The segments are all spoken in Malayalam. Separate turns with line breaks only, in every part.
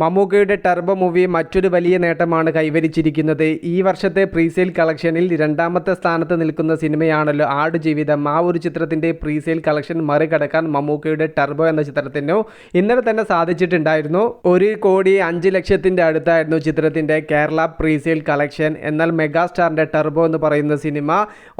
മമ്മൂക്കയുടെ ടർബോ മൂവി മറ്റൊരു വലിയ നേട്ടമാണ് കൈവരിച്ചിരിക്കുന്നത്. ഈ വർഷത്തെ പ്രീസെയിൽ കളക്ഷനിൽ രണ്ടാമത്തെ സ്ഥാനത്ത് നിൽക്കുന്ന സിനിമയാണല്ലോ ആടുജീവിതം. ആ ഒരു ചിത്രത്തിൻ്റെ പ്രീസെയിൽ കളക്ഷൻ മറികടക്കാൻ മമ്മൂക്കയുടെ ടർബോ എന്ന ചിത്രത്തിനു ഇന്നലെ തന്നെ സാധിച്ചിട്ടുണ്ടായിരുന്നു. 1,05,00,000 അടുത്തായിരുന്നു ചിത്രത്തിൻ്റെ കേരള പ്രീസെയിൽ കളക്ഷൻ. എന്നാൽ മെഗാസ്റ്റാറിൻ്റെ ടർബോ എന്ന് പറയുന്ന സിനിമ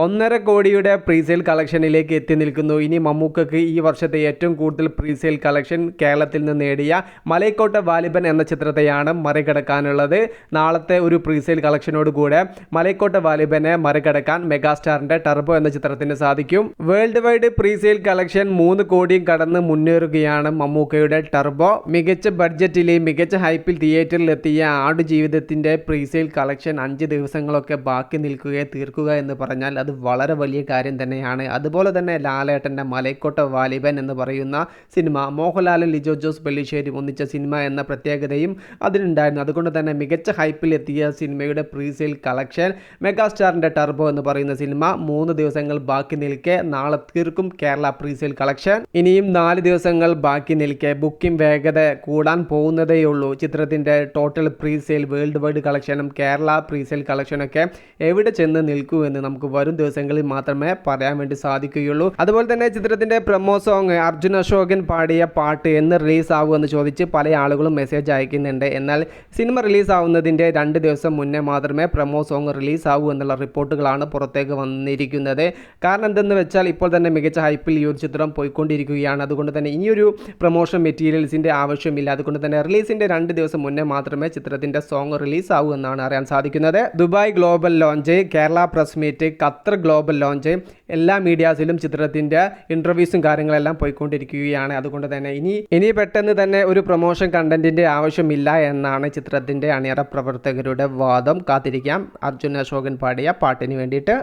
1.5 കോടിയുടെ പ്രീസെയിൽ കളക്ഷനിലേക്ക് എത്തി നിൽക്കുന്നു. ഇനി മമ്മൂക്കക്ക് ഈ വർഷത്തെ ഏറ്റവും കൂടുതൽ പ്രീസെയിൽ കളക്ഷൻ കേരളത്തിൽ നിന്ന് നേടിയ മലൈക്കോട്ട വാലിബൻ എന്ന ചിത്രത്തെയാണ് മറികടക്കാനുള്ളത്. നാളത്തെ ഒരു പ്രീസെയിൽ കളക്ഷനോട് കൂടെ മലൈക്കോട്ട വാലിബനെ മറികടക്കാൻ മെഗാസ്റ്റാറിന്റെ ടർബോ എന്ന ചിത്രത്തിന് സാധിക്കും. വേൾഡ് വൈഡ് പ്രീസെയിൽ കളക്ഷൻ 3 കോടിയും കടന്ന് മുന്നേറുകയാണ് മമ്മൂക്കയുടെ ടർബോ. മികച്ച ബഡ്ജറ്റിൽ മികച്ച ഹൈപ്പിൽ തിയേറ്ററിൽ എത്തിയ ആടുജീവിതത്തിന്റെ പ്രീസെയിൽ കളക്ഷൻ 5 ദിവസങ്ങളൊക്കെ ബാക്കി നിൽക്കുകയെ തീർക്കുക എന്ന് പറഞ്ഞാൽ അത് വളരെ വലിയ കാര്യം തന്നെയാണ്. അതുപോലെ തന്നെ ലാലേട്ടന്റെ മലൈക്കോട്ട വാലിബൻ എന്ന് പറയുന്ന സിനിമ മോഹൻലാലും ലിജോ ജോസ് പെല്ലിശ്ശേരി ഒന്നിച്ച സിനിമ എന്ന പ്രത്യേകതയും അതിനുണ്ടായിരുന്നു. അതുകൊണ്ട് തന്നെ മികച്ച ഹൈപ്പിൽ എത്തിയ സിനിമയുടെ പ്രീസെയിൽ കളക്ഷൻ മെഗാസ്റ്റാറിന്റെ ടർബോ എന്ന് പറയുന്ന സിനിമ 3 ദിവസങ്ങൾ ബാക്കി നിൽക്കെ നാളെ തീർക്കും കേരള പ്രീസെയിൽ കളക്ഷൻ. ഇനിയും 4 ദിവസങ്ങൾ ബാക്കി നിൽക്കെ ബുക്കിംഗ് വേഗത കൂടാൻ പോകുന്നതേയുള്ളൂ. ചിത്രത്തിന്റെ ടോട്ടൽ പ്രീസെയിൽ വേൾഡ് വൈഡ് കളക്ഷനും കേരള പ്രീസെയിൽ കളക്ഷനൊക്കെ എവിടെ ചെന്ന് നിൽക്കുമെന്ന് നമുക്ക് വരും ദിവസങ്ങളിൽ മാത്രമേ പറയാൻ വേണ്ടി സാധിക്കുകയുള്ളൂ. അതുപോലെ തന്നെ ചിത്രത്തിന്റെ പ്രൊമോ സോങ് അർജുൻ അശോകൻ പാടിയ പാട്ട് എന്ന് റിലീസ് ആവുമെന്ന് ചോദിച്ച് പല ആളുകളും മെസ്സേജ് അയക്കുന്നുണ്ട്. എന്നാൽ സിനിമ റിലീസ് ആവുന്നതിൻ്റെ 2 ദിവസം മുന്നേ മാത്രമേ പ്രൊമോ സോങ് റിലീസ് ആവൂ എന്നുള്ള റിപ്പോർട്ടുകളാണ് പുറത്തേക്ക് വന്നിരിക്കുന്നത്. കാരണം എന്തെന്ന് വെച്ചാൽ ഇപ്പോൾ തന്നെ മികച്ച ഹൈപ്പിൽ ഈ ഒരു ചിത്രം പോയിക്കൊണ്ടിരിക്കുകയാണ്. അതുകൊണ്ട് തന്നെ ഇനിയൊരു പ്രൊമോഷൻ മെറ്റീരിയൽസിൻ്റെ ആവശ്യമില്ല. അതുകൊണ്ട് തന്നെ റിലീസിൻ്റെ 2 ദിവസം മുന്നേ മാത്രമേ ചിത്രത്തിൻ്റെ സോങ് റിലീസ് ആവൂ എന്നാണ് അറിയാൻ സാധിക്കുന്നത്. Dubai global launch, Kerala press meet, Qatar global launch, എല്ലാ മീഡിയാസിലും ചിത്രത്തിൻ്റെ ഇൻ്റർവ്യൂസും കാര്യങ്ങളെല്ലാം പോയിക്കൊണ്ടിരിക്കുകയാണ്. അതുകൊണ്ട് തന്നെ ഇനി പെട്ടെന്ന് തന്നെ ഒരു പ്രൊമോഷൻ കണ്ടന്റിൻ്റെ ആവശ്യമില്ല എന്നാണ് ചിത്രത്തിൻ്റെ അണിയറ പ്രവർത്തകരുടെ വാദം. കാത്തിരിക്കാം അർജുൻ അശോകൻ പാടിയ പാട്ടിന് വേണ്ടിയിട്ട്.